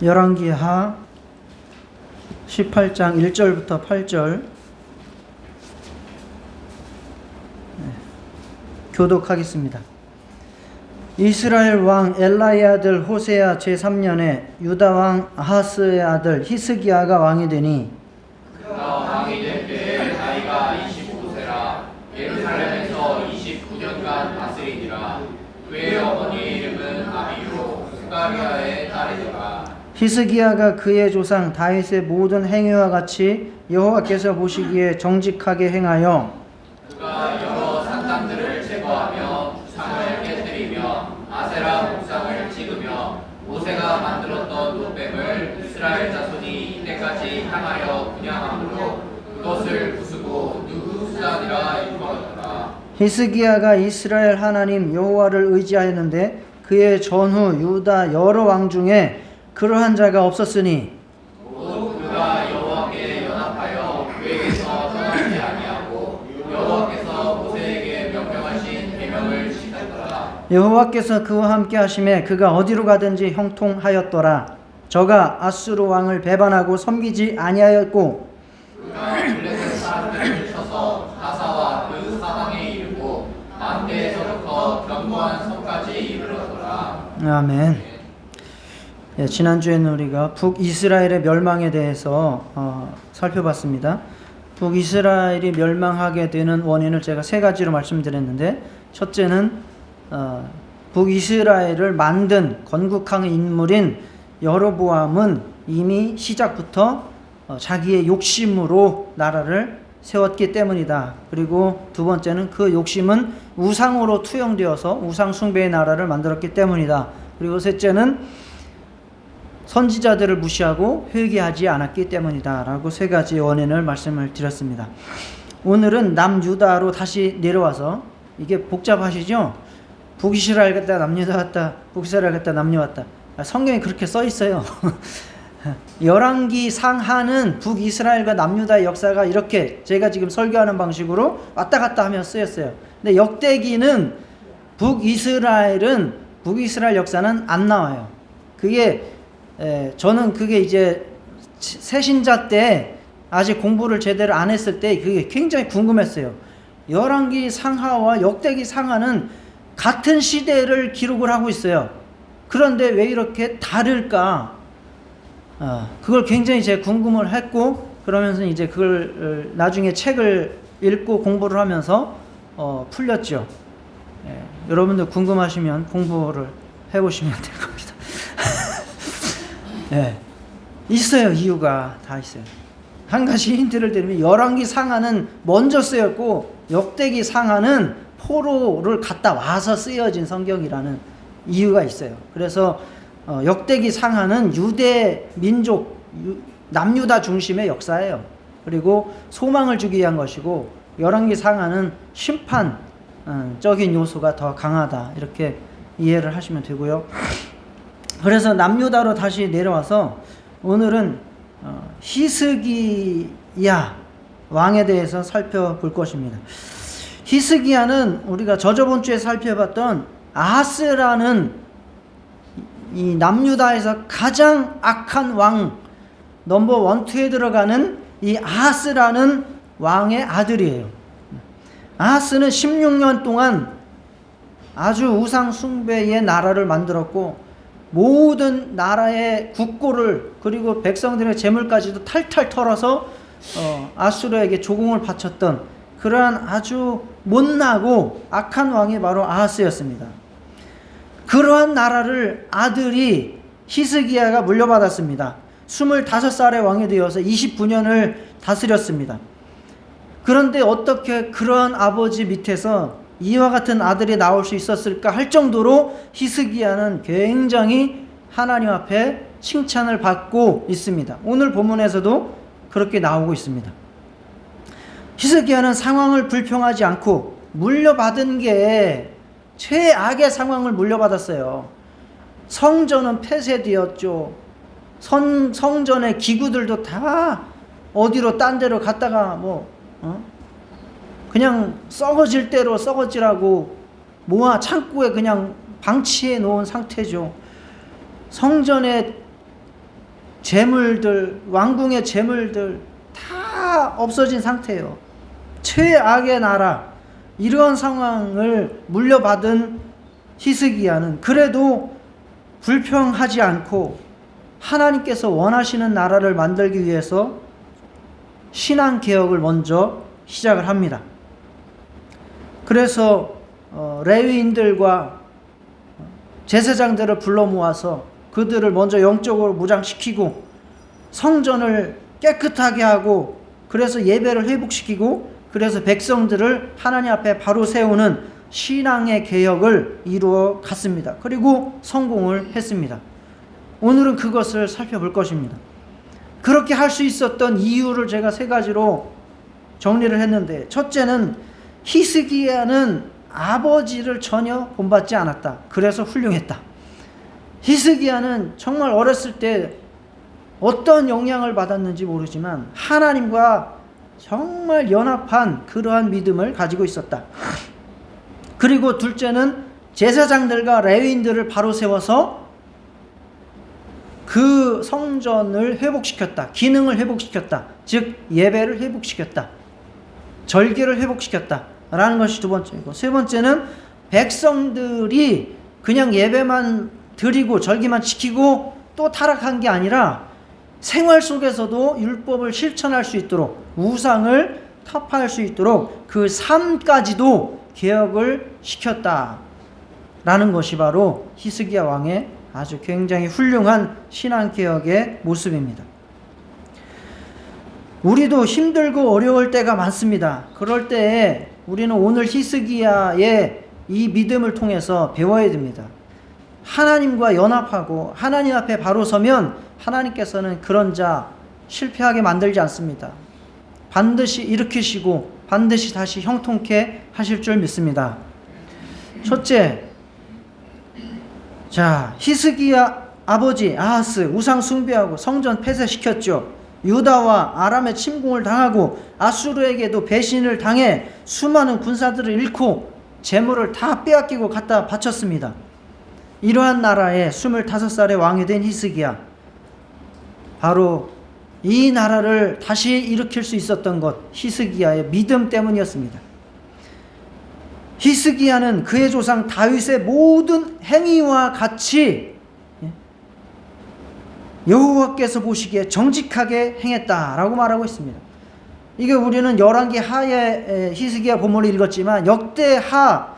열왕기하 18장 1절부터 8절 교독하겠습니다. 이스라엘 왕 엘라의 아들 호세아 제3년에 유다 왕 아하스의 아들 히스기야가 왕이 되니 그가 왕이 될 때에 나이가 25세라 예루살렘에서 29년간 다스리니라. 그의 어머니의 이름은 아비요 스가리아의 딸이더라. 히스기야가 그의 조상 다윗의 모든 행위와 같이 여호와께서 보시기에 정직하게 행하여 그가 여러 산당들을 제거하며 우상을 깨뜨리며 아세라 목상을 찍으며 모세가 만들었던 노뱀을 이스라엘 자손이 이때까지 향하여 분향함으로 그것을 부수고 느후산이라 일컬었더라. 히스기야가 이스라엘 하나님 여호와를 의지하였는데 그의 전후 유다 여러 왕 중에 그러한 자가 없었으니 곧 그가 여호와께 연합하여 그에게서 떠나지 아니하고 여호와께서 모세에게 명령하신 계명을 지켰더라. 여호와께서 그와 함께 하심에 그가 어디로 가든지 형통하였더라. 저가 아수르 왕을 배반하고 섬기지 아니하였고 그가 블레셋 사람들을 쳐서 가사와 그 사방에 이르고 만대에서부터 견고한 성까지 이르렀더라. 아멘. 예, 지난주에는 우리가 북이스라엘의 멸망에 대해서 살펴봤습니다. 북이스라엘이 멸망하게 되는 원인을 제가 세 가지로 말씀드렸는데, 첫째는 북이스라엘을 만든 건국한 인물인 여로보암은 이미 시작부터 자기의 욕심으로 나라를 세웠기 때문이다. 그리고 두 번째는 그 욕심은 우상으로 투영되어서 우상 숭배의 나라를 만들었기 때문이다. 그리고 셋째는 선지자들을 무시하고 회개하지 않았기 때문이다 라고 세 가지 원인을 말씀을 드렸습니다. 오늘은 남유다로 다시 내려와서, 이게 복잡하시죠? 북이스라엘 갔다 남유다 갔다 북이스라엘 갔다 남유 왔다, 성경에 그렇게 써 있어요. 열왕기 상하는 북이스라엘과 남유다의 역사가 이렇게 제가 지금 설교하는 방식으로 왔다 갔다 하며 쓰였어요. 근데 역대기는 북이스라엘 역사는 안 나와요. 저는 그게 이제 새신자 때 아직 공부를 제대로 안 했을 때 그게 굉장히 궁금했어요. 열왕기 상하와 역대기 상하는 같은 시대를 기록을 하고 있어요. 그런데 왜 이렇게 다를까? 그걸 굉장히 제가 궁금을 했고, 그러면서 이제 그걸 나중에 책을 읽고 공부를 하면서 풀렸죠. 여러분들 궁금하시면 공부를 해보시면 될 겁니다. 있어요. 이유가 다 있어요. 한 가지 힌트를 드리면, 열왕기 상하는 먼저 쓰였고 역대기 상하는 포로를 갔다 와서 쓰여진 성경이라는 이유가 있어요. 그래서 역대기 상하는 유대 민족 남유다 중심의 역사예요. 그리고 소망을 주기 위한 것이고, 열왕기 상하는 심판적인 요소가 더 강하다, 이렇게 이해를 하시면 되고요. 그래서 남유다로 다시 내려와서 오늘은 히스기야 왕에 대해서 살펴볼 것입니다. 히스기야는 우리가 저저번 주에 살펴봤던 아하스라는 이 남유다에서 가장 악한 왕 넘버 1, 2에 들어가는 이 아하스라는 왕의 아들이에요. 아하스는 16년 동안 아주 우상 숭배의 나라를 만들었고, 모든 나라의 국고를 그리고 백성들의 재물까지도 탈탈 털어서 아수르에게 조공을 바쳤던 그러한 아주 못나고 악한 왕이 바로 아하스였습니다. 그러한 나라를 아들이 히스기야가 물려받았습니다. 25살의 왕이 되어서 29년을 다스렸습니다. 그런데 어떻게 그러한 아버지 밑에서 이와 같은 아들이 나올 수 있었을까 할 정도로 히스기야는 굉장히 하나님 앞에 칭찬을 받고 있습니다. 오늘 본문에서도 그렇게 나오고 있습니다. 히스기야는 상황을 불평하지 않고 물려받은 게 최악의 상황을 물려받았어요. 성전은 폐쇄되었죠. 성전의 기구들도 다 어디로 딴 데로 갔다가 그냥 썩어질 대로 썩어지라고 모아 창고에 그냥 방치해 놓은 상태죠. 성전에 재물들, 왕궁의 재물들 다 없어진 상태예요. 최악의 나라, 이런 상황을 물려받은 히스기야는 그래도 불평하지 않고 하나님께서 원하시는 나라를 만들기 위해서 신앙개혁을 먼저 시작을 합니다. 그래서 레위인들과 제사장들을 불러 모아서 그들을 먼저 영적으로 무장시키고 성전을 깨끗하게 하고, 그래서 예배를 회복시키고, 그래서 백성들을 하나님 앞에 바로 세우는 신앙의 개혁을 이루어 갔습니다. 그리고 성공을 했습니다. 오늘은 그것을 살펴볼 것입니다. 그렇게 할 수 있었던 이유를 제가 3가지로 정리를 했는데, 첫째는 히스기야는 아버지를 전혀 본받지 않았다. 그래서 훌륭했다. 히스기야는 정말 어렸을 때 어떤 영향을 받았는지 모르지만 하나님과 정말 연합한 그러한 믿음을 가지고 있었다. 그리고 둘째는 제사장들과 레위인들을 바로 세워서 그 성전을 회복시켰다. 기능을 회복시켰다. 즉 예배를 회복시켰다. 절기를 회복시켰다 라는 것이 2번째이고, 3번째는 백성들이 그냥 예배만 드리고 절기만 지키고 또 타락한 게 아니라 생활 속에서도 율법을 실천할 수 있도록, 우상을 타파할 수 있도록 그 삶까지도 개혁을 시켰다라는 것이 바로 히스기야 왕의 아주 굉장히 훌륭한 신앙개혁의 모습입니다. 우리도 힘들고 어려울 때가 많습니다. 그럴 때에 우리는 오늘 히스기야의 이 믿음을 통해서 배워야 됩니다. 하나님과 연합하고 하나님 앞에 바로 서면 하나님께서는 그런 자 실패하게 만들지 않습니다. 반드시 일으키시고 반드시 다시 형통케 하실 줄 믿습니다. 첫째, 자, 히스기야 아버지 아하스 우상 숭배하고 성전 폐쇄시켰죠. 유다와 아람의 침공을 당하고 아수르에게도 배신을 당해 수많은 군사들을 잃고 재물을 다 빼앗기고 갖다 바쳤습니다. 이러한 나라에 25살의 왕이 된 히스기야, 바로 이 나라를 다시 일으킬 수 있었던 것, 히스기야의 믿음 때문이었습니다. 히스기야는 그의 조상 다윗의 모든 행위와 같이 여호와께서 보시기에 정직하게 행했다라고 말하고 있습니다. 이게 우리는 열왕기 하의 히스기야 본문을 읽었지만 역대하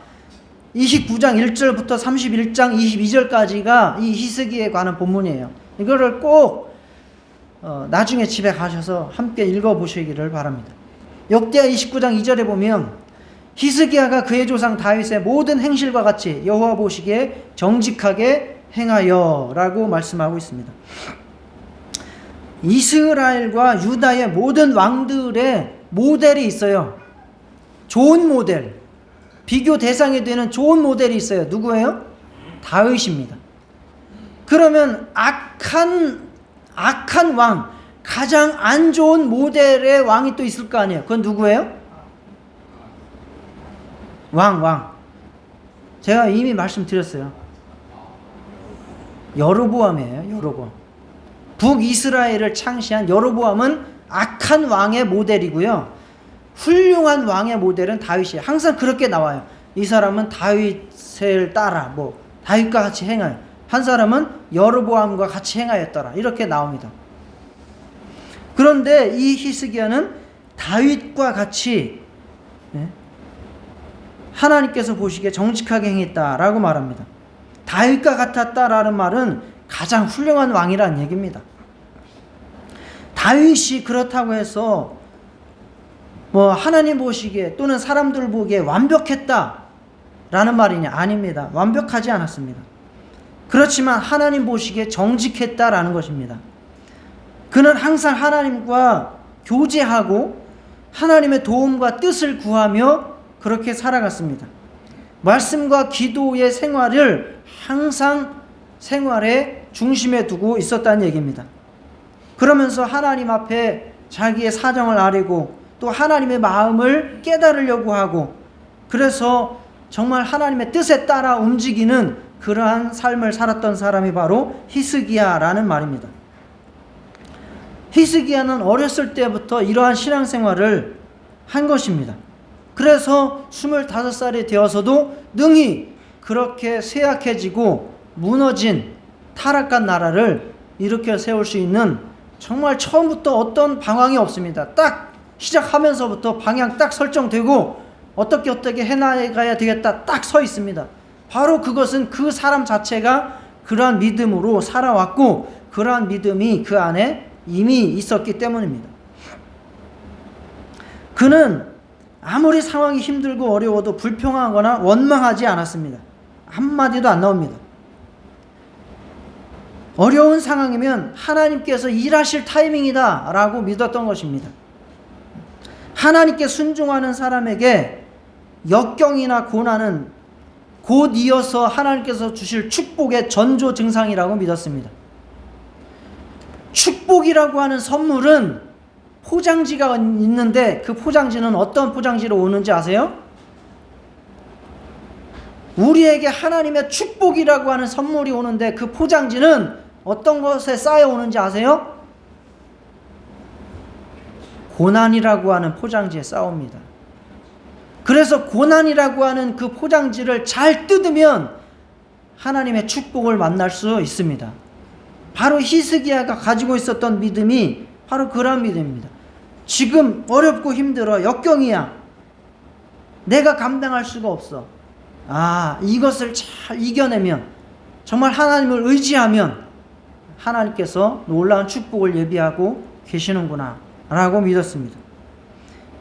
29장 1절부터 31장 22절까지가 이 히스기야에 관한 본문이에요. 이거를 꼭 나중에 집에 가셔서 함께 읽어보시기를 바랍니다. 역대하 29장 2절에 보면 히스기야가 그의 조상 다윗의 모든 행실과 같이 여호와 보시기에 정직하게 행하여 라고 말씀하고 있습니다. 이스라엘과 유다의 모든 왕들의 모델이 있어요. 좋은 모델, 비교 대상이 되는 좋은 모델이 있어요. 누구예요? 다윗입니다. 그러면 악한 왕, 가장 안 좋은 모델의 왕이 또 있을 거 아니에요. 그건 누구예요? 왕. 제가 이미 말씀드렸어요. 여로보암이에요. 여로보암. 북이스라엘을 창시한 여로보암은 악한 왕의 모델이고요. 훌륭한 왕의 모델은 다윗이에요. 항상 그렇게 나와요. 이 사람은 다윗을 따라 다윗과 같이 행하여, 한 사람은 여로보암과 같이 행하였더라, 이렇게 나옵니다. 그런데 이 히스기야는 다윗과 같이 하나님께서 보시기에 정직하게 행했다라고 말합니다. 다윗과 같았다라는 말은 가장 훌륭한 왕이라는 얘기입니다. 다윗이 그렇다고 해서 하나님 보시기에 또는 사람들 보기에 완벽했다라는 말이냐? 아닙니다. 완벽하지 않았습니다. 그렇지만 하나님 보시기에 정직했다라는 것입니다. 그는 항상 하나님과 교제하고 하나님의 도움과 뜻을 구하며 그렇게 살아갔습니다. 말씀과 기도의 생활을 항상 생활의 중심에 두고 있었다는 얘기입니다. 그러면서 하나님 앞에 자기의 사정을 아뢰고 또 하나님의 마음을 깨달으려고 하고, 그래서 정말 하나님의 뜻에 따라 움직이는 그러한 삶을 살았던 사람이 바로 히스기야라는 말입니다. 히스기야는 어렸을 때부터 이러한 신앙생활을 한 것입니다. 그래서 25살이 되어서도 능히 그렇게 쇠약해지고 무너진 타락한 나라를 일으켜 세울 수 있는, 정말 처음부터 어떤 방황이 없습니다. 딱 시작하면서부터 방향 딱 설정되고 어떻게 해나가야 되겠다 딱 서 있습니다. 바로 그것은 그 사람 자체가 그러한 믿음으로 살아왔고 그러한 믿음이 그 안에 이미 있었기 때문입니다. 그는 아무리 상황이 힘들고 어려워도 불평하거나 원망하지 않았습니다. 한마디도 안 나옵니다. 어려운 상황이면 하나님께서 일하실 타이밍이다 라고 믿었던 것입니다. 하나님께 순종하는 사람에게 역경이나 고난은 곧 이어서 하나님께서 주실 축복의 전조 증상이라고 믿었습니다. 축복이라고 하는 선물은 포장지가 있는데 그 포장지는 어떤 포장지로 오는지 아세요? 우리에게 하나님의 축복이라고 하는 선물이 오는데 그 포장지는 어떤 것에 쌓여 오는지 아세요? 고난이라고 하는 포장지에 쌓옵니다. 그래서 고난이라고 하는 그 포장지를 잘 뜯으면 하나님의 축복을 만날 수 있습니다. 바로 히스기야가 가지고 있었던 믿음이 바로 그런 믿음입니다. 지금 어렵고 힘들어, 역경이야, 내가 감당할 수가 없어. 이것을 잘 이겨내면, 정말 하나님을 의지하면 하나님께서 놀라운 축복을 예비하고 계시는구나 라고 믿었습니다.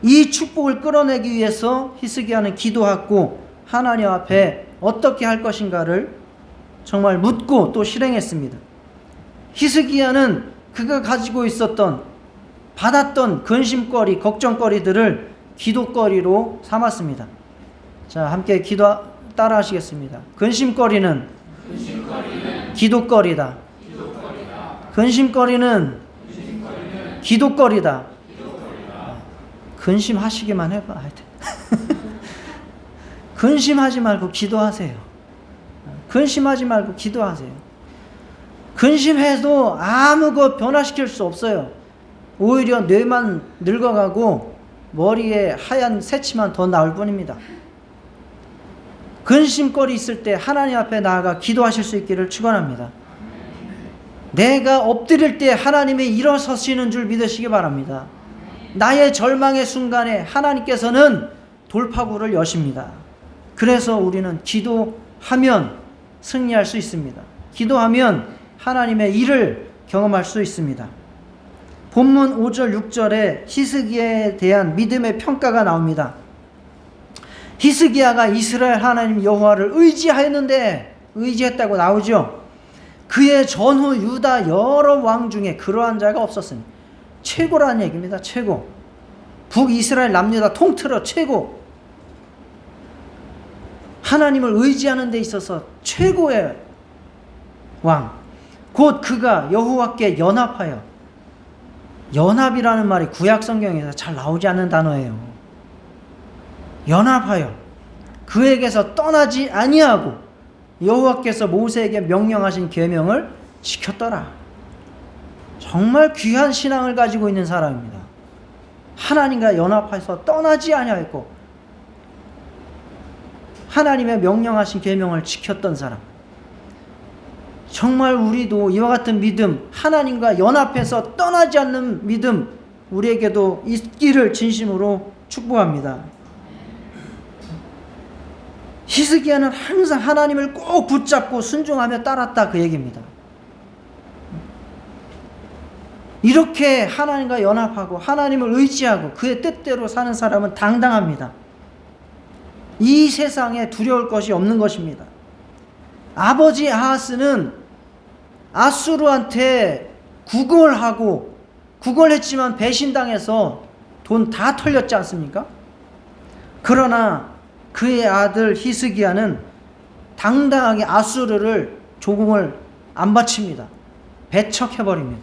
이 축복을 끌어내기 위해서 히스기야는 기도하고 하나님 앞에 어떻게 할 것인가를 정말 묻고 또 실행했습니다. 히스기야는 그가 가지고 있었던, 받았던 근심거리, 걱정거리들을 기도거리로 삼았습니다. 자, 함께 기도 따라 하시겠습니다. 근심거리는 기도거리다. 근심거리는 기도거리다. 근심하시기만 해봐. 근심하지 말고 기도하세요. 근심하지 말고 기도하세요. 근심해도 아무것 변화시킬 수 없어요. 오히려 뇌만 늙어가고 머리에 하얀 새치만 더 나올 뿐입니다. 근심거리 있을 때 하나님 앞에 나아가 기도하실 수 있기를 축원합니다. 내가 엎드릴 때 하나님이 일어서시는 줄 믿으시기 바랍니다. 나의 절망의 순간에 하나님께서는 돌파구를 여십니다. 그래서 우리는 기도하면 승리할 수 있습니다. 기도하면 하나님의 일을 경험할 수 있습니다. 본문 5절 6절에 히스기야에 대한 믿음의 평가가 나옵니다. 히스기야가 이스라엘 하나님 여호와를 의지했다고 나오죠. 그의 전후 유다 여러 왕 중에 그러한 자가 없었으니, 최고라는 얘기입니다. 최고. 북이스라엘 남유다 통틀어 최고. 하나님을 의지하는 데 있어서 최고의 왕, 곧 그가 여호와께 연합하여, 연합이라는 말이 구약 성경에서 잘 나오지 않는 단어예요. 연합하여 그에게서 떠나지 아니하고 여호와께서 모세에게 명령하신 계명을 지켰더라. 정말 귀한 신앙을 가지고 있는 사람입니다. 하나님과 연합해서 떠나지 아니하였고 하나님의 명령하신 계명을 지켰던 사람. 정말 우리도 이와 같은 믿음, 하나님과 연합해서 떠나지 않는 믿음 우리에게도 있기를 진심으로 축복합니다. 히스기야는 항상 하나님을 꼭 붙잡고 순종하며 따랐다, 그 얘기입니다. 이렇게 하나님과 연합하고 하나님을 의지하고 그의 뜻대로 사는 사람은 당당합니다. 이 세상에 두려울 것이 없는 것입니다. 아버지 아하스는 아수르한테 구걸했지만 배신당해서 돈 다 털렸지 않습니까? 그러나 그의 아들 히스기야는 당당하게 아수르를 조공을 안 바칩니다. 배척해버립니다.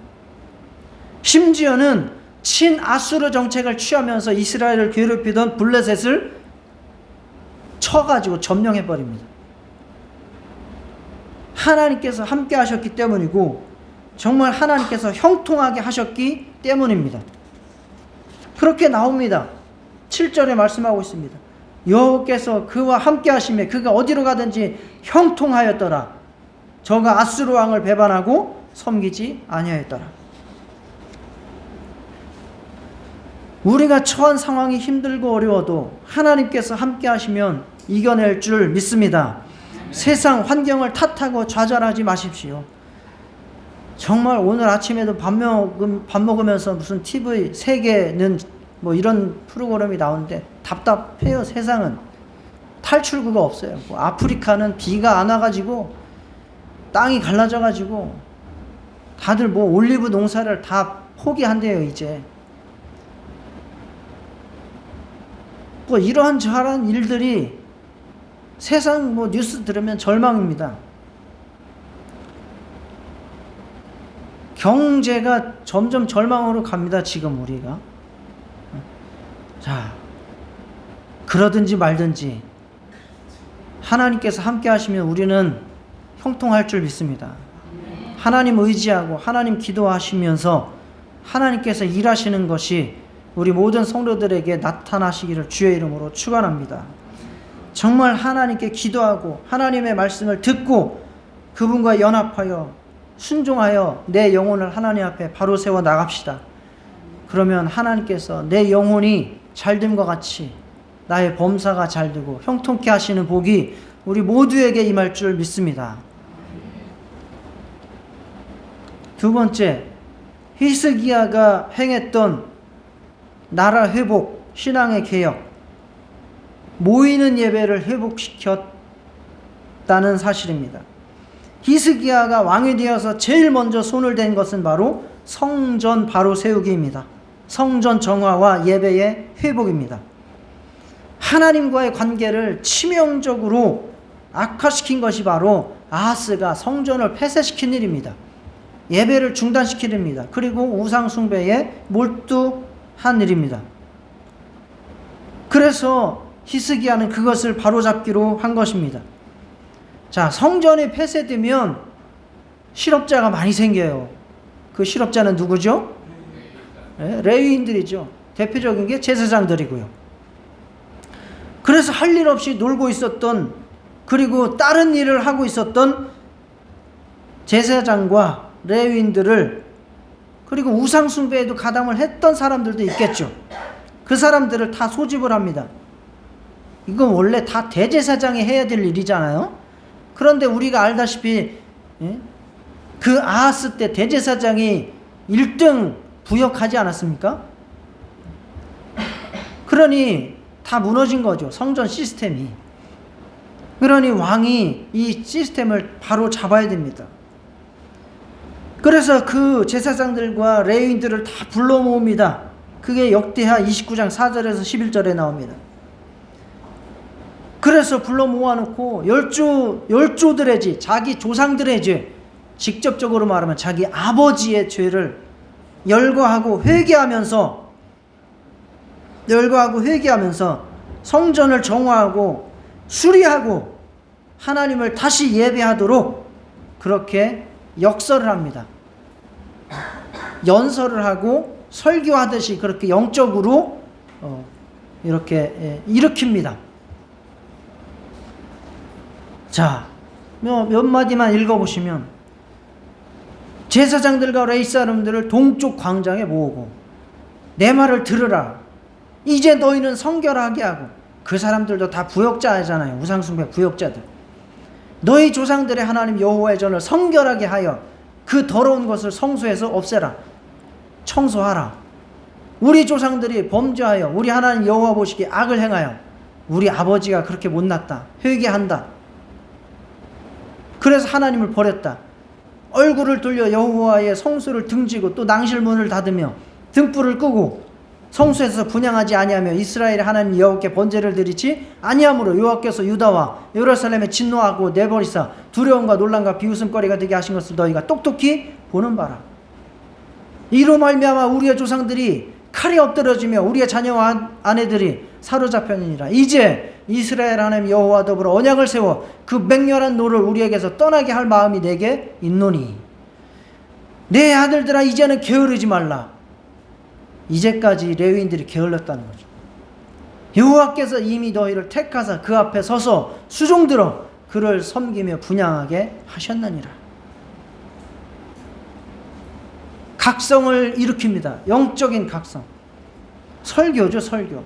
심지어는 친아수르 정책을 취하면서 이스라엘을 괴롭히던 블레셋을 쳐가지고 점령해버립니다. 하나님께서 함께 하셨기 때문이고 정말 하나님께서 형통하게 하셨기 때문입니다. 그렇게 나옵니다. 7절에 말씀하고 있습니다. 여호와께서 그와 함께 하시며 그가 어디로 가든지 형통하였더라. 저가 아수르 왕을 배반하고 섬기지 아니하였더라. 우리가 처한 상황이 힘들고 어려워도 하나님께서 함께 하시면 이겨낼 줄 믿습니다. 세상 환경을 탓하고 좌절하지 마십시오. 정말 오늘 아침에도 밥 먹으면서 무슨 TV 세계는 뭐 이런 프로그램이 나오는데 답답해요. 세상은 탈출구가 없어요. 뭐 아프리카는 비가 안 와가지고 땅이 갈라져가지고 다들 뭐 올리브 농사를 다 포기한대요. 이제 뭐 이러한 저러한 일들이 세상 뭐 뉴스 들으면 절망입니다. 경제가 점점 절망으로 갑니다. 지금 우리가. 자, 그러든지 말든지 하나님께서 함께 하시면 우리는 형통할 줄 믿습니다. 하나님 의지하고 하나님 기도하시면서 하나님께서 일하시는 것이 우리 모든 성도들에게 나타나시기를 주의 이름으로 축원합니다. 정말 하나님께 기도하고 하나님의 말씀을 듣고 그분과 연합하여 순종하여 내 영혼을 하나님 앞에 바로 세워 나갑시다. 그러면 하나님께서 내 영혼이 잘됨과 같이 나의 범사가 잘되고 형통케 하시는 복이 우리 모두에게 임할 줄 믿습니다. 두 번째, 히스기야가 행했던 나라 회복, 신앙의 개혁, 모이는 예배를 회복시켰다는 사실입니다. 히스기야가 왕이 되어서 제일 먼저 손을 댄 것은 바로 성전 바로 세우기입니다. 성전 정화와 예배의 회복입니다. 하나님과의 관계를 치명적으로 악화시킨 것이 바로 아하스가 성전을 폐쇄시킨 일입니다. 예배를 중단시킨 일입니다. 그리고 우상 숭배에 몰두한 일입니다. 그래서 히스기야는 그것을 바로잡기로 한 것입니다. 자, 성전이 폐쇄되면 실업자가 많이 생겨요. 그 실업자는 누구죠? 네, 레위인들이죠. 대표적인 게 제사장들이고요. 그래서 할 일 없이 놀고 있었던, 그리고 다른 일을 하고 있었던 제사장과 레위인들을, 그리고 우상숭배에도 가담을 했던 사람들도 있겠죠. 그 사람들을 다 소집을 합니다. 이건 원래 다 대제사장이 해야 될 일이잖아요. 그런데 우리가 알다시피 그 아하스 때 대제사장이 1등 부역하지 않았습니까? 그러니 다 무너진 거죠. 성전 시스템이. 그러니 왕이 이 시스템을 바로 잡아야 됩니다. 그래서 그 제사장들과 레위인들을 다 불러 모읍니다. 그게 역대하 29장 4절에서 11절에 나옵니다. 그래서 불러 모아놓고 열조들의 죄, 자기 조상들의 죄, 직접적으로 말하면 자기 아버지의 죄를 열거하고 회개하면서 성전을 정화하고 수리하고 하나님을 다시 예배하도록 그렇게 역설을 합니다. 연설을 하고 설교하듯이 그렇게 영적으로 이렇게 일으킵니다. 자, 몇 마디만 읽어보시면, 제사장들과 레위 사람들을 동쪽 광장에 모으고 내 말을 들으라. 이제 너희는 성결하게 하고, 그 사람들도 다 부역자잖아요. 우상숭배 부역자들. 너희 조상들의 하나님 여호와의 전을 성결하게 하여 그 더러운 것을 성소에서 없애라. 청소하라. 우리 조상들이 범죄하여 우리 하나님 여호와 보시기에 악을 행하여 우리 아버지가 그렇게 못났다. 회개한다. 그래서 하나님을 버렸다. 얼굴을 돌려 여호와의 성소를 등지고 또 낭실문을 닫으며 등불을 끄고 성소에서 분향하지 아니하며 이스라엘의 하나님 여호와께 번제를 드리지 아니하므로 여호와께서 유다와 예루살렘에 진노하고 내버리사 두려움과 놀람과 비웃음거리가 되게 하신 것을 너희가 똑똑히 보는 바라. 이로 말미암아 우리의 조상들이 칼에 엎드러지며 우리의 자녀와 아내들이 사로잡혔느니라. 이제 이스라엘 하나님 여호와 더불어 언약을 세워 그 맹렬한 노를 우리에게서 떠나게 할 마음이 내게 있노니. 내 아들들아 이제는 게으르지 말라. 이제까지 레위인들이 게을렀다는 거죠. 여호와께서 이미 너희를 택하사 그 앞에 서서 수종들어 그를 섬기며 분향하게 하셨느니라. 각성을 일으킵니다. 영적인 각성. 설교죠, 설교.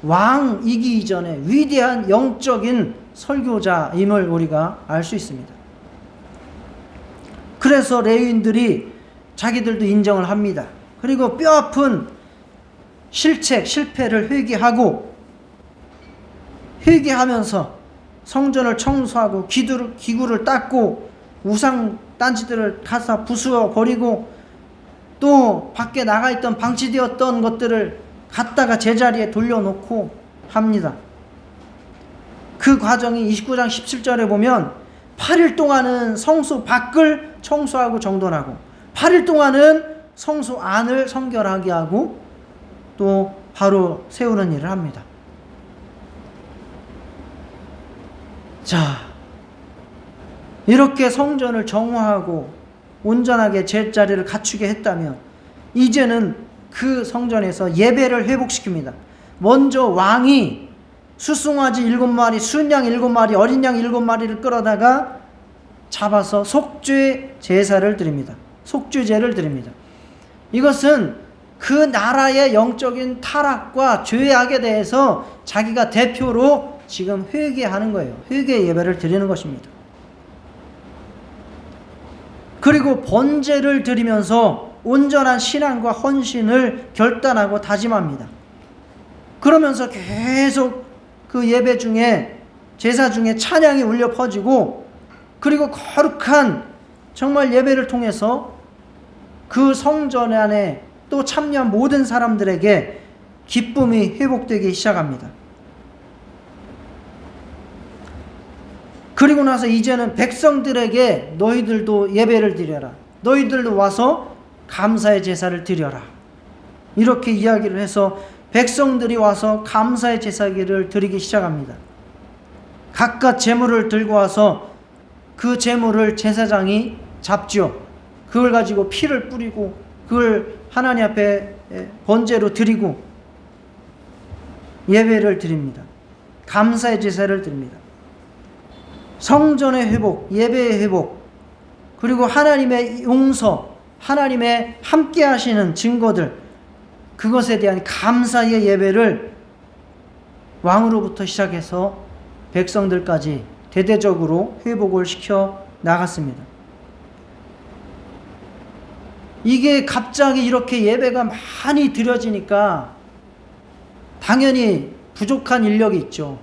왕이기 이전에 위대한 영적인 설교자임을 우리가 알 수 있습니다. 그래서 레위인들이 자기들도 인정을 합니다. 그리고 뼈아픈 실패를 회개하면서 성전을 청소하고 기구를 닦고 우상 딴지들을 가서 부수어 버리고 또 밖에 나가 있던 방치되었던 것들을 갖다가 제자리에 돌려놓고 합니다. 그 과정이 29장 17절에 보면 8일 동안은 성소 밖을 청소하고 정돈하고 8일 동안은 성소 안을 성결하게 하고 또 바로 세우는 일을 합니다. 자, 이렇게 성전을 정화하고 온전하게 제자리를 갖추게 했다면 이제는 그 성전에서 예배를 회복시킵니다. 먼저 왕이 수송아지 7마리, 순양 7마리, 어린 양 7마리를 끌어다가 잡아서 속죄 제사를 드립니다. 속죄제를 드립니다. 이것은 그 나라의 영적인 타락과 죄악에 대해서 자기가 대표로 지금 회개하는 거예요. 회개 예배를 드리는 것입니다. 그리고 번제를 드리면서 온전한 신앙과 헌신을 결단하고 다짐합니다. 그러면서 계속 그 예배 중에 제사 중에 찬양이 울려 퍼지고 그리고 거룩한 정말 예배를 통해서 그 성전 안에 또 참여한 모든 사람들에게 기쁨이 회복되기 시작합니다. 그리고 나서 이제는 백성들에게 너희들도 예배를 드려라. 너희들도 와서 감사의 제사를 드려라. 이렇게 이야기를 해서 백성들이 와서 감사의 제사를 드리기 시작합니다. 각각 제물을 들고 와서 그 제물을 제사장이 잡죠. 그걸 가지고 피를 뿌리고 그걸 하나님 앞에 번제로 드리고 예배를 드립니다. 감사의 제사를 드립니다. 성전의 회복, 예배의 회복, 그리고 하나님의 용서, 하나님의 함께 하시는 증거들, 그것에 대한 감사의 예배를 왕으로부터 시작해서 백성들까지 대대적으로 회복을 시켜 나갔습니다. 이게 갑자기 이렇게 예배가 많이 드려지니까 당연히 부족한 인력이 있죠.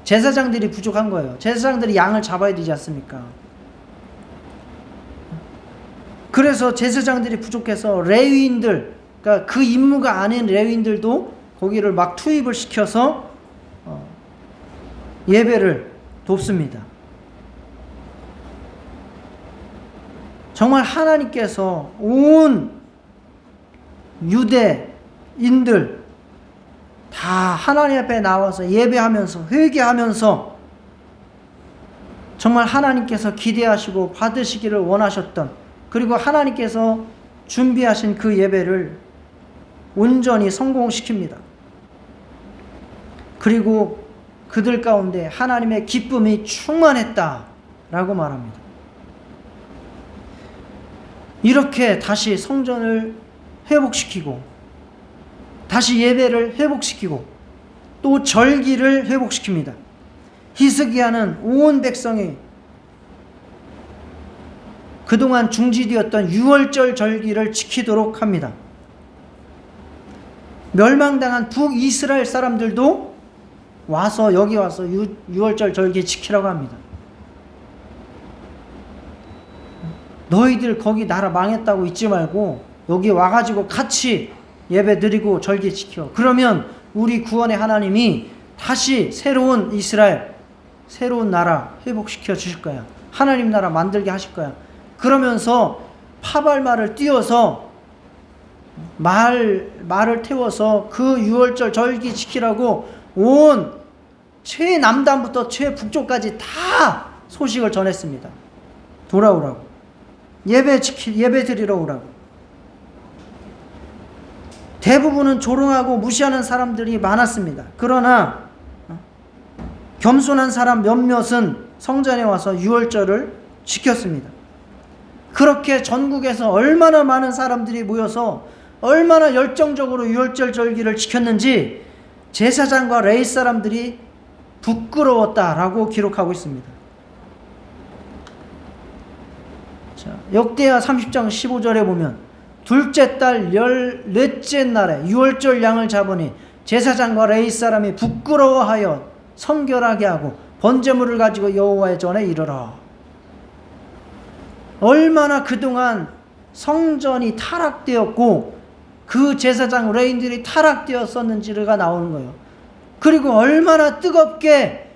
제사장들이 부족한 거예요. 제사장들이 양을 잡아야 되지 않습니까? 그래서 제사장들이 부족해서 레위인들, 그러니까 그 임무가 아닌 레위인들도 거기를 막 투입을 시켜서 예배를 돕습니다. 정말 하나님께서 온 유대인들 다 하나님 앞에 나와서 예배하면서 회개하면서 정말 하나님께서 기대하시고 받으시기를 원하셨던, 그리고 하나님께서 준비하신 그 예배를 온전히 성공시킵니다. 그리고 그들 가운데 하나님의 기쁨이 충만했다라고 말합니다. 이렇게 다시 성전을 회복시키고 다시 예배를 회복시키고 또 절기를 회복시킵니다. 히스기야는 온 백성이 그동안 중지되었던 6월절 절기를 지키도록 합니다. 멸망당한 북이스라엘 사람들도 와서 여기 와서 6월절 절기 지키라고 합니다. 너희들 거기 나라 망했다고 잊지 말고 여기 와가지고 같이 예배 드리고 절기 지켜. 그러면 우리 구원의 하나님이 다시 새로운 이스라엘, 새로운 나라 회복시켜 주실 거야. 하나님 나라 만들게 하실 거야. 그러면서 파발말을 띄워서 말을 태워서 그 6월절 절기 지키라고 온 최남단부터 최북쪽까지 다 소식을 전했습니다. 돌아오라고. 예배 드리러 오라고. 대부분은 조롱하고 무시하는 사람들이 많았습니다. 그러나 겸손한 사람 몇몇은 성전에 와서 유월절을 지켰습니다. 그렇게 전국에서 얼마나 많은 사람들이 모여서 얼마나 열정적으로 유월절 절기를 지켰는지 제사장과 레위 사람들이 부끄러웠다라고 기록하고 있습니다. 자, 역대하 30장 15절에 보면 둘째 달 14째 날에 유월절 양을 잡으니 제사장과 레위 사람이 부끄러워하여 성결하게 하고 번제물을 가지고 여호와의 전에 이르러. 얼마나 그동안 성전이 타락되었고 그 제사장 레위인들이 타락되었었는지가 나오는 거예요. 그리고 얼마나 뜨겁게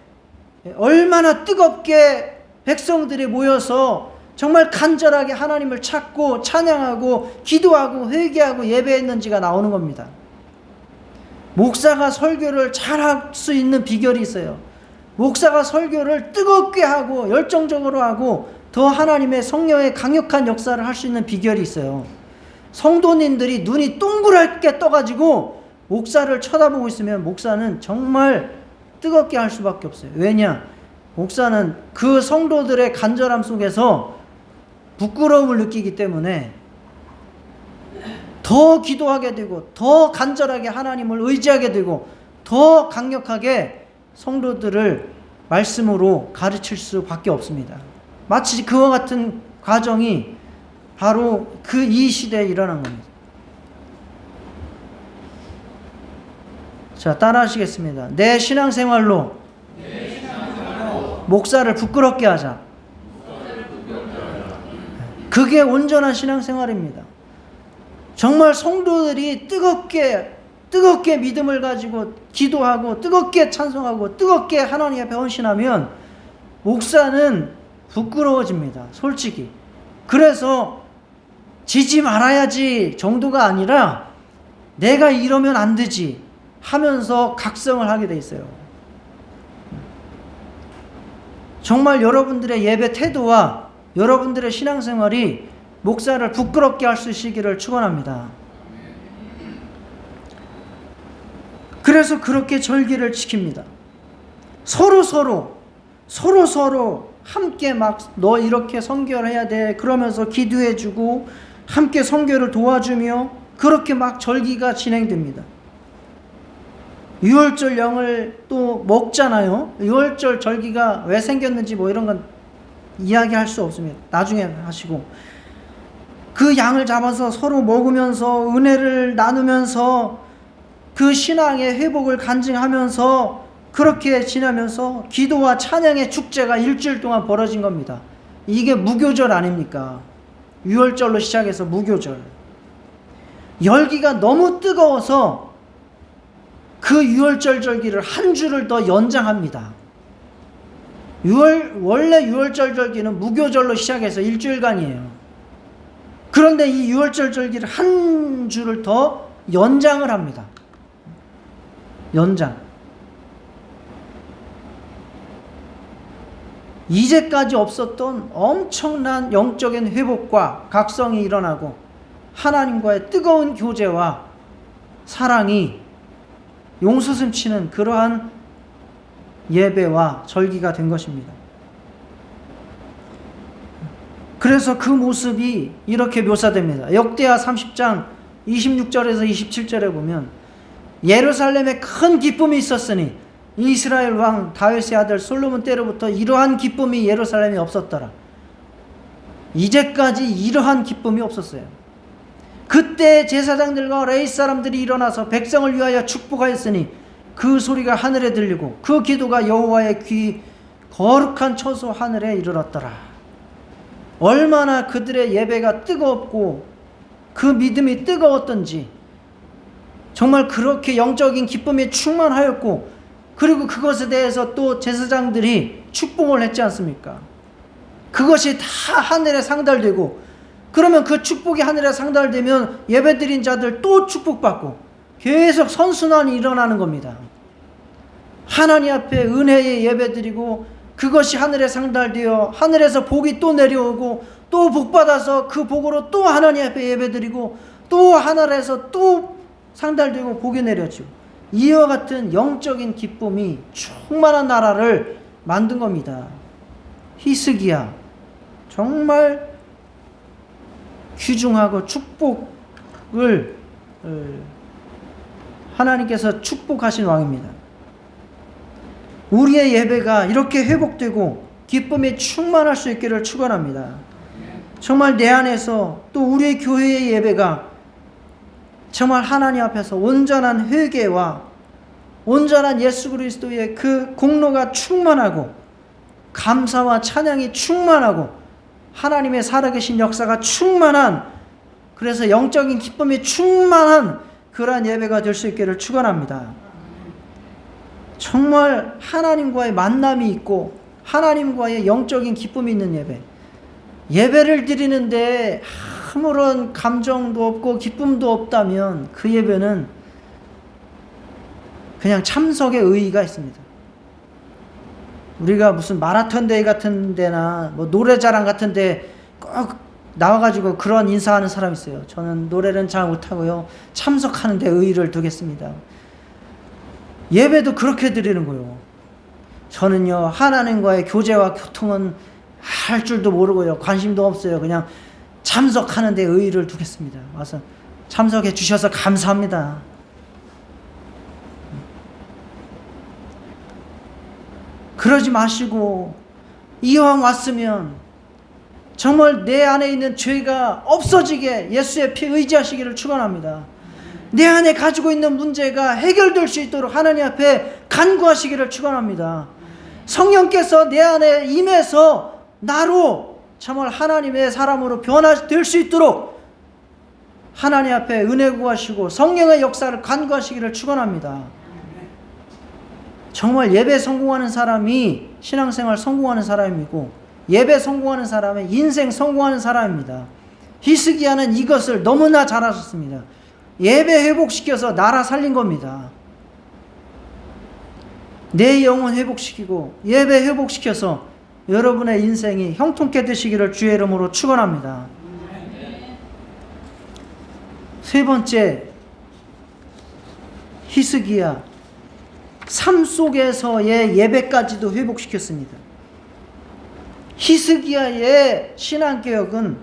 백성들이 모여서 정말 간절하게 하나님을 찾고 찬양하고 기도하고 회개하고 예배했는지가 나오는 겁니다. 목사가 설교를 잘할 수 있는 비결이 있어요. 목사가 설교를 뜨겁게 하고 열정적으로 하고 더 하나님의 성령의 강력한 역사를 할 수 있는 비결이 있어요. 성도님들이 눈이 동그랗게 떠가지고 목사를 쳐다보고 있으면 목사는 정말 뜨겁게 할 수밖에 없어요. 왜냐? 목사는 그 성도들의 간절함 속에서 부끄러움을 느끼기 때문에 더 기도하게 되고 더 간절하게 하나님을 의지하게 되고 더 강력하게 성도들을 말씀으로 가르칠 수밖에 없습니다. 마치 그와 같은 과정이 바로 이 시대에 일어난 겁니다. 자, 따라 하시겠습니다. 내 신앙생활로 목사를 부끄럽게 하자. 그게 온전한 신앙생활입니다. 정말 성도들이 뜨겁게 믿음을 가지고 기도하고 뜨겁게 찬송하고 뜨겁게 하나님 앞에 헌신하면 목사는 부끄러워집니다. 솔직히. 그래서 지지 말아야지 정도가 아니라 내가 이러면 안 되지 하면서 각성을 하게 돼 있어요. 정말 여러분들의 예배 태도와 여러분들의 신앙생활이 목사를 부끄럽게 할 수 있기를 축원합니다. 그래서 그렇게 절기를 지킵니다. 서로 함께 막 너 이렇게 성결해야 돼 그러면서 기도해주고 함께 성결을 도와주며 그렇게 막 절기가 진행됩니다. 유월절 양을 또 먹잖아요. 유월절 절기가 왜 생겼는지 뭐 이런 건 이야기할 수 없습니다. 나중에 하시고 그 양을 잡아서 서로 먹으면서 은혜를 나누면서 그 신앙의 회복을 간증하면서 그렇게 지나면서 기도와 찬양의 축제가 일주일 동안 벌어진 겁니다. 이게 무교절 아닙니까? 유월절로 시작해서 무교절. 열기가 너무 뜨거워서 그 유월절 절기를 한 주를 더 연장합니다. 원래 유월절 절기는 무교절로 시작해서 일주일간이에요. 그런데 이 유월절 절기를 한 주를 더 연장을 합니다. 연장. 이제까지 없었던 엄청난 영적인 회복과 각성이 일어나고 하나님과의 뜨거운 교제와 사랑이 용수숨치는 그러한 예배와 절기가 된 것입니다. 그래서 그 모습이 이렇게 묘사됩니다. 역대하 30장 26절에서 27절에 보면 예루살렘에 큰 기쁨이 있었으니 이스라엘 왕 다윗의 아들 솔로몬 때로부터 이러한 기쁨이 예루살렘에 없었더라. 이제까지 이러한 기쁨이 없었어요. 그때 제사장들과 레위 사람들이 일어나서 백성을 위하여 축복하였으니 그 소리가 하늘에 들리고 그 기도가 여호와의 귀 거룩한 처소 하늘에 이르렀더라. 얼마나 그들의 예배가 뜨겁고 그 믿음이 뜨거웠던지 정말 그렇게 영적인 기쁨이 충만하였고 그리고 그것에 대해서 또 제사장들이 축복을 했지 않습니까? 그것이 다 하늘에 상달되고 그러면 그 축복이 하늘에 상달되면 예배드린 자들 또 축복받고 계속 선순환이 일어나는 겁니다. 하나님 앞에 은혜의 예배드리고 그것이 하늘에 상달되어 하늘에서 복이 또 내려오고 또 복받아서 그 복으로 또 하나님 앞에 예배드리고 또 하늘에서 또 상달되고 복이 내려지고 이와 같은 영적인 기쁨이 충만한 나라를 만든 겁니다. 히스기야 정말 귀중하고 축복을 하나님께서 축복하신 왕입니다. 우리의 예배가 이렇게 회복되고 기쁨이 충만할 수 있기를 축원합니다. 정말 내 안에서 또 우리의 교회의 예배가 정말 하나님 앞에서 온전한 회개와 온전한 예수 그리스도의 그 공로가 충만하고 감사와 찬양이 충만하고 하나님의 살아계신 역사가 충만한, 그래서 영적인 기쁨이 충만한 그러한 예배가 될 수 있기를 축원합니다. 정말 하나님과의 만남이 있고 하나님과의 영적인 기쁨이 있는 예배, 예배를 드리는데 아무런 감정도 없고 기쁨도 없다면 그 예배는 그냥 참석의 의의가 있습니다. 우리가 무슨 마라톤 대회 같은 데나 뭐 노래자랑 같은 데 꼭 나와가지고 그런 인사하는 사람이 있어요. 저는 노래는 잘 못하고요, 참석하는 데 의의를 두겠습니다. 예배도 그렇게 드리는 거예요. 저는요, 하나님과의 교제와 교통은 할 줄도 모르고요, 관심도 없어요. 그냥 참석하는 데 의의를 두겠습니다. 와서 참석해 주셔서 감사합니다. 그러지 마시고 이왕 왔으면 정말 내 안에 있는 죄가 없어지게 예수의 피 의지하시기를 축원합니다. 내 안에 가지고 있는 문제가 해결될 수 있도록 하나님 앞에 간구하시기를 축원합니다. 성령께서 내 안에 임해서 나로 정말 하나님의 사람으로 변화될 수 있도록 하나님 앞에 은혜 구하시고 성령의 역사를 간구하시기를 축원합니다. 정말 예배 성공하는 사람이 신앙생활 성공하는 사람이고, 예배 성공하는 사람은 인생 성공하는 사람입니다. 히스기야는 이것을 너무나 잘하셨습니다. 예배 회복시켜서 나라 살린 겁니다. 내 영혼 회복시키고 예배 회복시켜서 여러분의 인생이 형통케 되시기를 주의 이름으로 축원합니다. 세 번째, 히스기야 삶 속에서의 예배까지도 회복시켰습니다. 히스기야의 신앙개혁은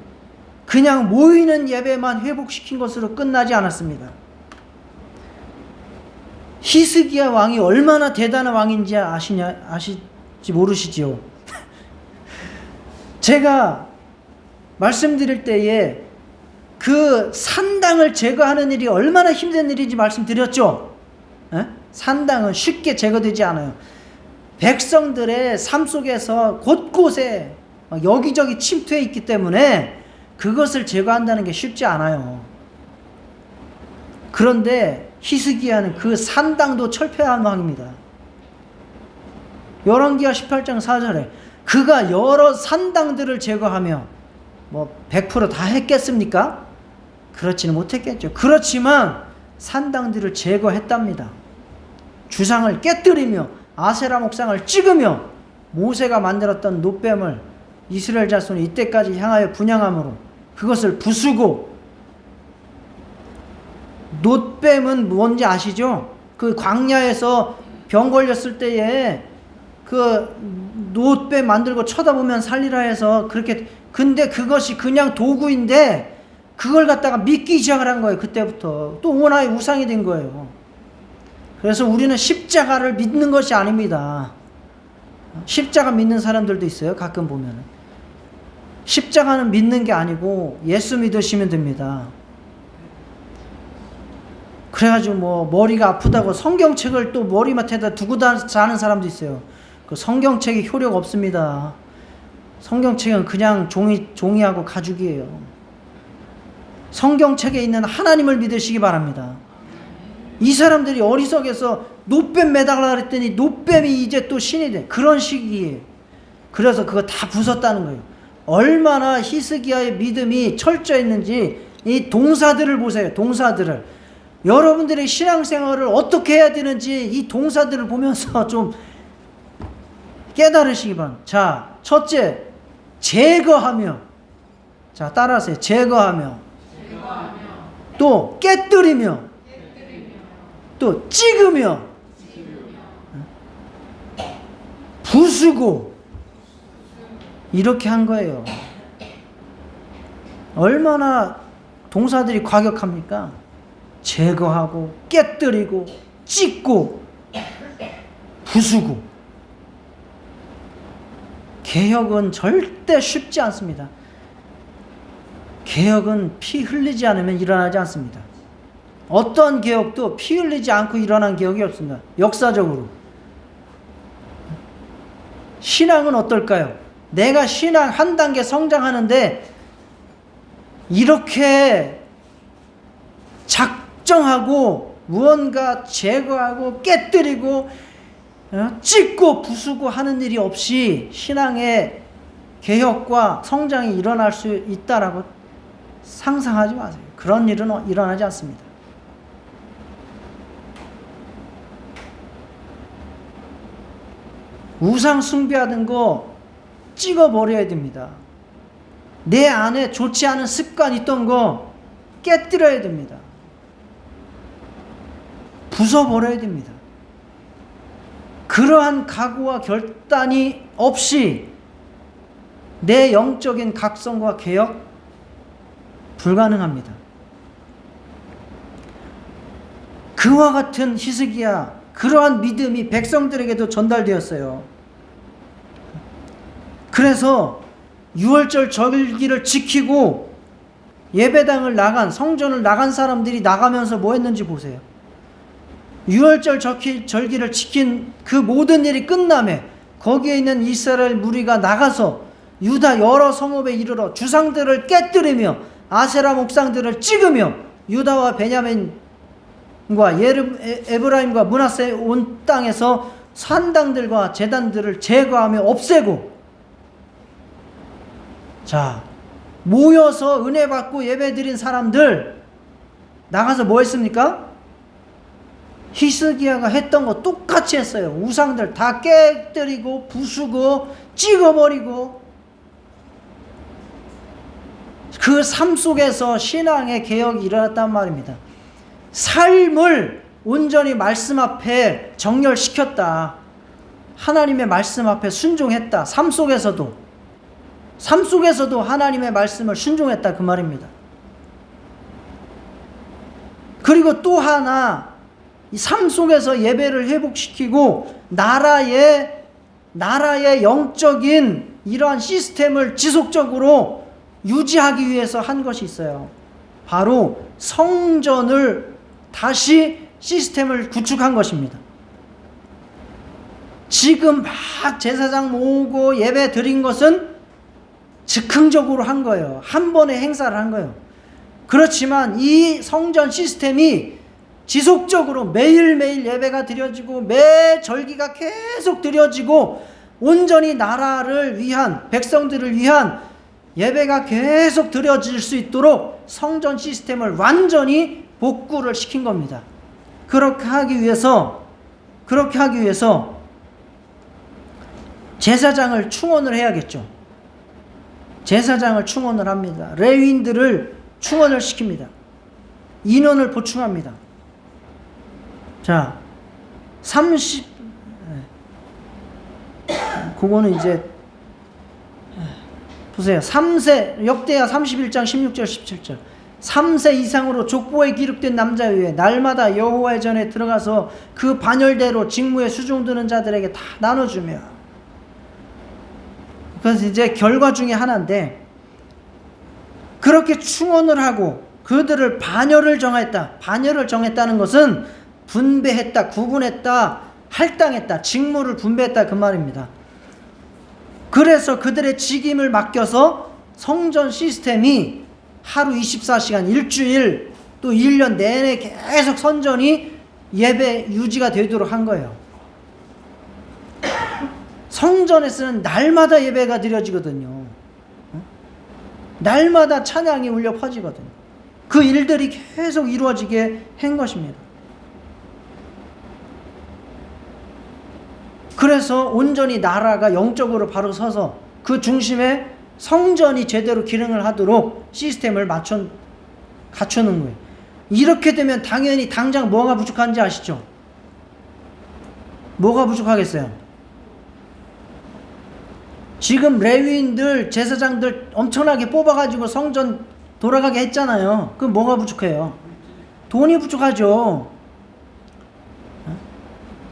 그냥 모이는 예배만 회복시킨 것으로 끝나지 않았습니다. 히스기야 왕이 얼마나 대단한 왕인지 아실지 모르시지요? 제가 말씀드릴 때에 그 산당을 제거하는 일이 얼마나 힘든 일인지 말씀드렸죠? 에? 산당은 쉽게 제거되지 않아요. 백성들의 삶 속에서 곳곳에 여기저기 침투해 있기 때문에 그것을 제거한다는 게 쉽지 않아요. 그런데 히스기야는 그 산당도 철폐한 왕입니다. 열왕기하 18장 4절에 그가 여러 산당들을 제거하며 100% 다 했겠습니까? 그렇지는 못했겠죠. 그렇지만 산당들을 제거했답니다. 주상을 깨뜨리며 아세라 목상을 찍으며 모세가 만들었던 놋뱀을 이스라엘 자손이 이때까지 향하여 분향함으로 그것을 부수고, 놋뱀은 뭔지 아시죠? 그 광야에서 병 걸렸을 때에 그 놋뱀 만들고 쳐다보면 살리라 해서 그렇게, 근데 그것이 그냥 도구인데 그걸 갖다가 믿기 시작을 한 거예요. 그때부터 또 원하의 우상이 된 거예요. 그래서 우리는 십자가를 믿는 것이 아닙니다. 십자가 믿는 사람들도 있어요. 가끔 보면 십자가는 믿는 게 아니고 예수 믿으시면 됩니다. 그래가지고 머리가 아프다고 성경책을 또 머리맡에다 두고 자는 사람도 있어요. 그 성경책이 효력 없습니다. 성경책은 그냥 종이하고 가죽이에요. 성경책에 있는 하나님을 믿으시기 바랍니다. 이 사람들이 어리석여서 놋뱀 매달라 그랬더니 놋뱀이 이제 또 신이 돼. 그런 시기에. 그래서 그거 다 부쉈다는 거예요. 얼마나 히스기야의 믿음이 철저했는지 이 동사들을 보세요. 동사들을. 여러분들의 신앙생활을 어떻게 해야 되는지 이 동사들을 보면서 좀 깨달으시기 바랍니다. 자, 첫째, 제거하며 자, 따라하세요. 제거하며, 또 깨뜨리며, 또 찍으며, 부수고, 이렇게 한 거예요. 얼마나 동사들이 과격합니까? 제거하고, 깨뜨리고, 찍고, 부수고. 개혁은 절대 쉽지 않습니다. 개혁은 피 흘리지 않으면 일어나지 않습니다. 어떤 개혁도 피 흘리지 않고 일어난 개혁이 없습니다. 역사적으로. 신앙은 어떨까요? 내가 신앙 한 단계 성장하는데 이렇게 작정하고 무언가 제거하고 깨뜨리고 찢고 부수고 하는 일이 없이 신앙의 개혁과 성장이 일어날 수 있다라고 상상하지 마세요. 그런 일은 일어나지 않습니다. 우상 숭배하던 거 찍어버려야 됩니다. 내 안에 좋지 않은 습관 있던 거 깨뜨려야 됩니다. 부숴버려야 됩니다. 그러한 각오와 결단이 없이 내 영적인 각성과 개혁 불가능합니다. 그와 같은 히스기야, 그러한 믿음이 백성들에게도 전달되었어요. 그래서 유월절 절기를 지키고 예배당을 나간, 성전을 나간 사람들이 나가면서 뭐 했는지 보세요. 유월절 절기를 지킨 그 모든 일이 끝남에 거기에 있는 이스라엘 무리가 나가서 유다 여러 성읍에 이르러 주상들을 깨뜨리며 아세라 목상들을 찍으며 유다와 베냐민과 에브라임과 므낫세 온 땅에서 산당들과 제단들을 제거하며 없애고, 자, 모여서 은혜 받고 예배 드린 사람들 나가서 뭐 했습니까? 히스기야가 했던 거 똑같이 했어요. 우상들 다 깨뜨리고 부수고 찍어버리고. 그 삶 속에서 신앙의 개혁이 일어났단 말입니다. 삶을 온전히 말씀 앞에 정렬시켰다. 하나님의 말씀 앞에 순종했다. 삶 속에서도 하나님의 말씀을 순종했다, 그 말입니다. 그리고 또 하나, 이 삶 속에서 예배를 회복시키고 나라의 영적인 이러한 시스템을 지속적으로 유지하기 위해서 한 것이 있어요. 바로 성전을 다시 시스템을 구축한 것입니다. 지금 막 제사장 모으고 예배 드린 것은 즉흥적으로 한 거예요. 한 번에 행사를 한 거예요. 그렇지만 이 성전 시스템이 지속적으로 매일매일 예배가 드려지고 매 절기가 계속 드려지고 온전히 나라를 위한, 백성들을 위한 예배가 계속 드려질 수 있도록 성전 시스템을 완전히 복구를 시킨 겁니다. 그렇게 하기 위해서 제사장을 충원을 해야겠죠. 제사장을 충원을 합니다. 레위인들을 충원을 시킵니다. 인원을 보충합니다. 자, 그거는 이제 보세요. 3세, 역대하 31장 16절 17절. 3세 이상으로 족보에 기록된 남자 외에 날마다 여호와의 전에 들어가서 그 반열대로 직무에 수종드는 자들에게 다 나눠주며. 그래서 이제 결과 중에 하나인데, 그렇게 충원을 하고 그들을 반열을 정했다. 반열을 정했다는 것은 분배했다, 구분했다, 할당했다, 직무를 분배했다, 그 말입니다. 그래서 그들의 직임을 맡겨서 성전 시스템이 하루 24시간, 일주일, 또 1년 내내 계속 선전이 예배 유지가 되도록 한 거예요. 성전에서는 날마다 예배가 드려지거든요. 날마다 찬양이 울려 퍼지거든요. 그 일들이 계속 이루어지게 한 것입니다. 그래서 온전히 나라가 영적으로 바로 서서 그 중심에 성전이 제대로 기능을 하도록 시스템을 갖추는 거예요. 이렇게 되면 당연히 당장 뭐가 부족한지 아시죠? 뭐가 부족하겠어요? 지금 레위인들, 제사장들 엄청나게 뽑아가지고 성전 돌아가게 했잖아요. 그럼 뭐가 부족해요? 돈이 부족하죠.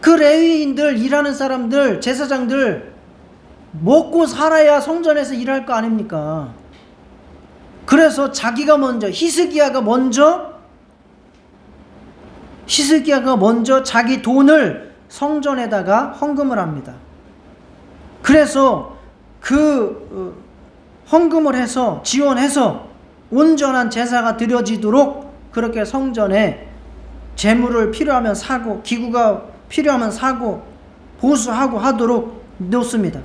그 레위인들, 일하는 사람들, 제사장들 먹고 살아야 성전에서 일할 거 아닙니까? 그래서 자기가 먼저, 히스기야가 먼저 자기 돈을 성전에다가 헌금을 합니다. 그래서 그 헌금을 해서 지원해서 온전한 제사가 드려지도록 그렇게 성전에 재물을 필요하면 사고 기구가 필요하면 사고 보수하고 하도록 놓습니다.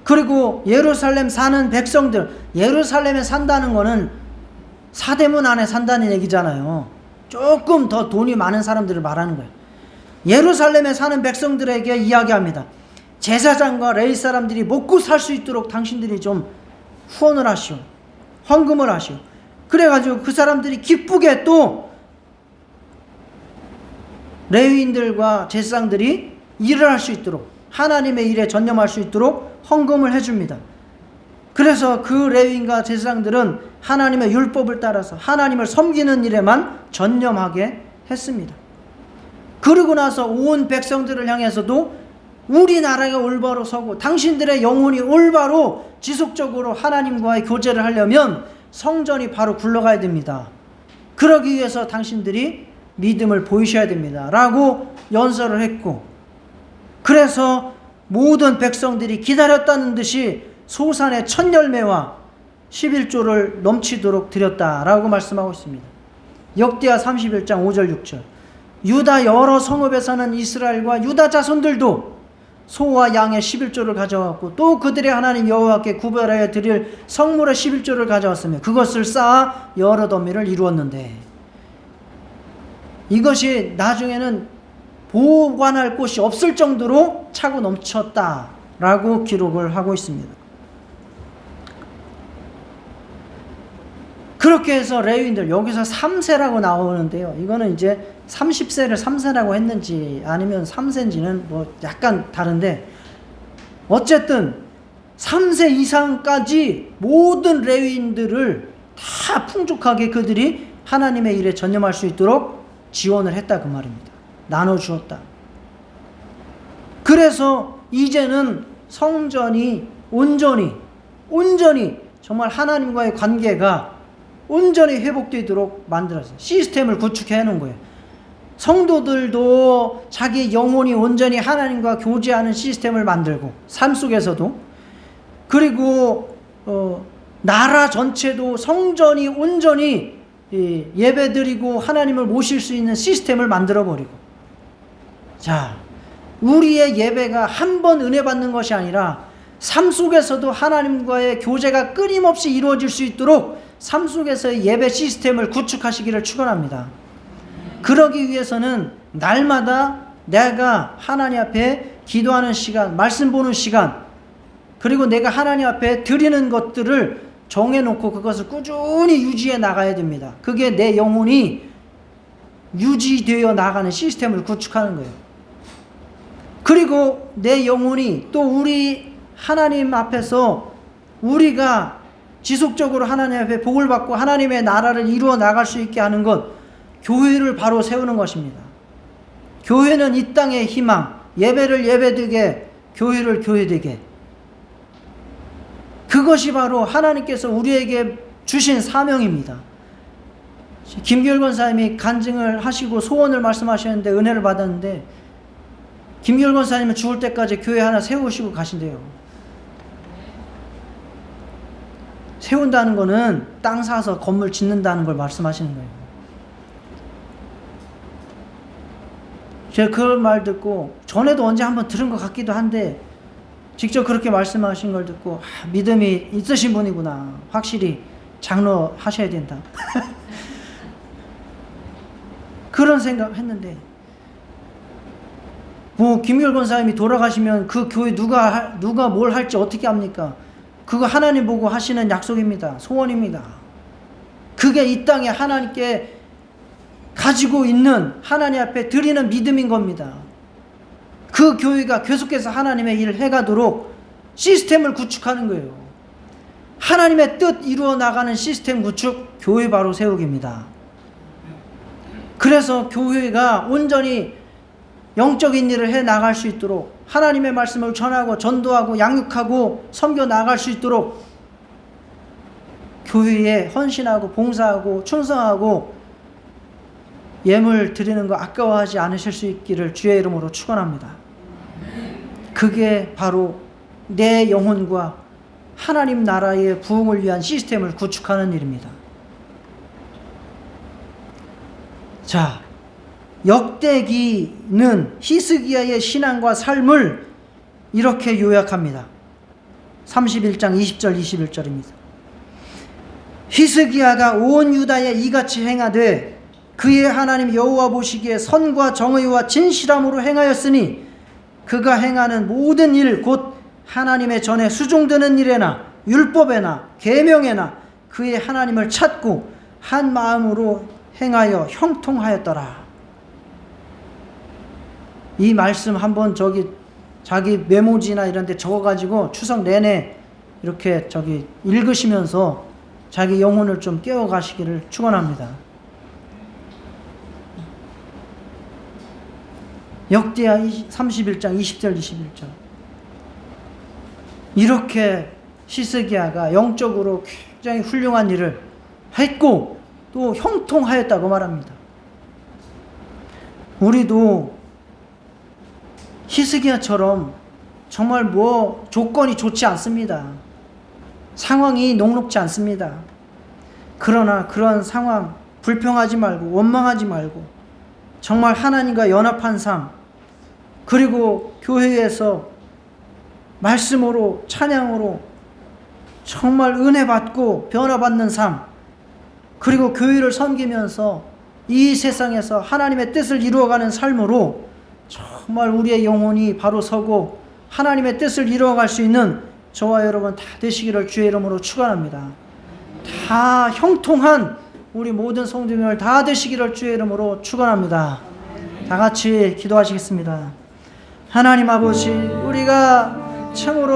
그리고 예루살렘 사는 백성들, 예루살렘에 산다는 거는 사대문 안에 산다는 얘기잖아요. 조금 더 돈이 많은 사람들을 말하는 거예요. 예루살렘에 사는 백성들에게 이야기합니다. 제사장과 레위 사람들이 먹고 살 수 있도록 당신들이 좀 후원을 하시오. 헌금을 하시오. 그래가지고 그 사람들이 기쁘게 또 레위인들과 제사장들이 일을 할 수 있도록, 하나님의 일에 전념할 수 있도록 헌금을 해줍니다. 그래서 그 레위인과 제사장들은 하나님의 율법을 따라서 하나님을 섬기는 일에만 전념하게 했습니다. 그러고 나서 온 백성들을 향해서도 우리나라가 올바로 서고 당신들의 영혼이 올바로 지속적으로 하나님과의 교제를 하려면 성전이 바로 굴러가야 됩니다. 그러기 위해서 당신들이 믿음을 보이셔야 됩니다. 라고 연설을 했고, 그래서 모든 백성들이 기다렸다는 듯이 소산의 첫 열매와 11조를 넘치도록 드렸다라고 말씀하고 있습니다. 역대하 31장 5절 6절. 유다 여러 성읍에 사는 이스라엘과 유다 자손들도 소와 양의 11조를 가져왔고 또 그들의 하나님 여호와께 구별하여 드릴 성물의 11조를 가져왔으며 그것을 쌓아 여러 더미를 이루었는데, 이것이 나중에는 보관할 곳이 없을 정도로 차고 넘쳤다라고 기록을 하고 있습니다. 그렇게 해서 레위인들, 여기서 3세라고 나오는데요. 이거는 이제 30세를 3세라고 했는지 아니면 3세인지는 뭐 약간 다른데, 어쨌든 3세 이상까지 모든 레위인들을 다 풍족하게 그들이 하나님의 일에 전념할 수 있도록 지원을 했다 그 말입니다. 나눠주었다. 그래서 이제는 성전이 온전히 정말 하나님과의 관계가 온전히 회복되도록 만들어서 시스템을 구축해 놓은 거예요. 성도들도 자기 영혼이 온전히 하나님과 교제하는 시스템을 만들고, 삶 속에서도, 그리고 나라 전체도 성전이 온전히 예배드리고 하나님을 모실 수 있는 시스템을 만들어버리고, 자, 우리의 예배가 한 번 은혜 받는 것이 아니라 삶 속에서도 하나님과의 교제가 끊임없이 이루어질 수 있도록 삶 속에서의 예배 시스템을 구축하시기를 축원합니다. 그러기 위해서는 날마다 내가 하나님 앞에 기도하는 시간, 말씀 보는 시간, 그리고 내가 하나님 앞에 드리는 것들을 정해놓고 그것을 꾸준히 유지해 나가야 됩니다. 그게 내 영혼이 유지되어 나가는 시스템을 구축하는 거예요. 그리고 내 영혼이 또 우리 하나님 앞에서 우리가 지속적으로 하나님 앞에 복을 받고 하나님의 나라를 이루어 나갈 수 있게 하는 것, 교회를 바로 세우는 것입니다. 교회는 이 땅의 희망, 예배를 예배되게, 교회를 교회되게. 그것이 바로 하나님께서 우리에게 주신 사명입니다. 김규열 권사님이 간증을 하시고 소원을 말씀하셨는데 은혜를 받았는데, 김규열 권사님은 죽을 때까지 교회 하나 세우시고 가신대요. 세운다는 거는 땅 사서 건물 짓는다는 걸 말씀하시는 거예요. 제가 그 말 듣고 전에도 언제 한번 들은 것 같기도 한데, 직접 그렇게 말씀하신 걸 듣고 믿음이 있으신 분이구나, 확실히 장로 하셔야 된다 그런 생각을 했는데, 뭐 김규열 권사님이 돌아가시면 그 교회 누가 뭘 할지 어떻게 합니까? 그거 하나님 보고 하시는 약속입니다. 소원입니다. 그게 이 땅에 하나님께 가지고 있는, 하나님 앞에 드리는 믿음인 겁니다. 그 교회가 계속해서 하나님의 일을 해가도록 시스템을 구축하는 거예요. 하나님의 뜻 이루어 나가는 시스템 구축, 교회 바로 세우기입니다. 그래서 교회가 온전히 영적인 일을 해 나갈 수 있도록, 하나님의 말씀을 전하고 전도하고 양육하고 섬겨 나갈 수 있도록 교회에 헌신하고 봉사하고 충성하고 예물 드리는 거 아까워하지 않으실 수 있기를 주의 이름으로 축원합니다. 그게 바로 내 영혼과 하나님 나라의 부흥을 위한 시스템을 구축하는 일입니다. 자, 역대기는 히스기야의 신앙과 삶을 이렇게 요약합니다. 31장 20절 21절입니다. 히스기야가 온 유다에 이같이 행하되 그의 하나님 여호와 보시기에 선과 정의와 진실함으로 행하였으니 그가 행하는 모든 일 곧 하나님의 전에 수종드는 일에나 율법에나 계명에나 그의 하나님을 찾고 한 마음으로 행하여 형통하였더라. 이 말씀 한번 자기 메모지나 이런 데 적어가지고 추석 내내 이렇게 읽으시면서 자기 영혼을 좀 깨워가시기를 축원합니다. 역대하 31장 20절 21절. 이렇게 히스기야가 영적으로 굉장히 훌륭한 일을 했고 또 형통하였다고 말합니다. 우리도 히스기야처럼 정말 조건이 좋지 않습니다. 상황이 녹록지 않습니다. 그러나 그런 상황 불평하지 말고 원망하지 말고 정말 하나님과 연합한 삶, 그리고 교회에서 말씀으로 찬양으로 정말 은혜 받고 변화받는 삶, 그리고 교회를 섬기면서 이 세상에서 하나님의 뜻을 이루어가는 삶으로 정말 우리의 영혼이 바로 서고 하나님의 뜻을 이루어갈 수 있는 저와 여러분 다 되시기를 주의 이름으로 축원합니다. 다 형통한 우리 모든 성도님을 다 되시기를 주의 이름으로 축원합니다. 다 같이 기도하시겠습니다. 하나님 아버지, 우리가 참으로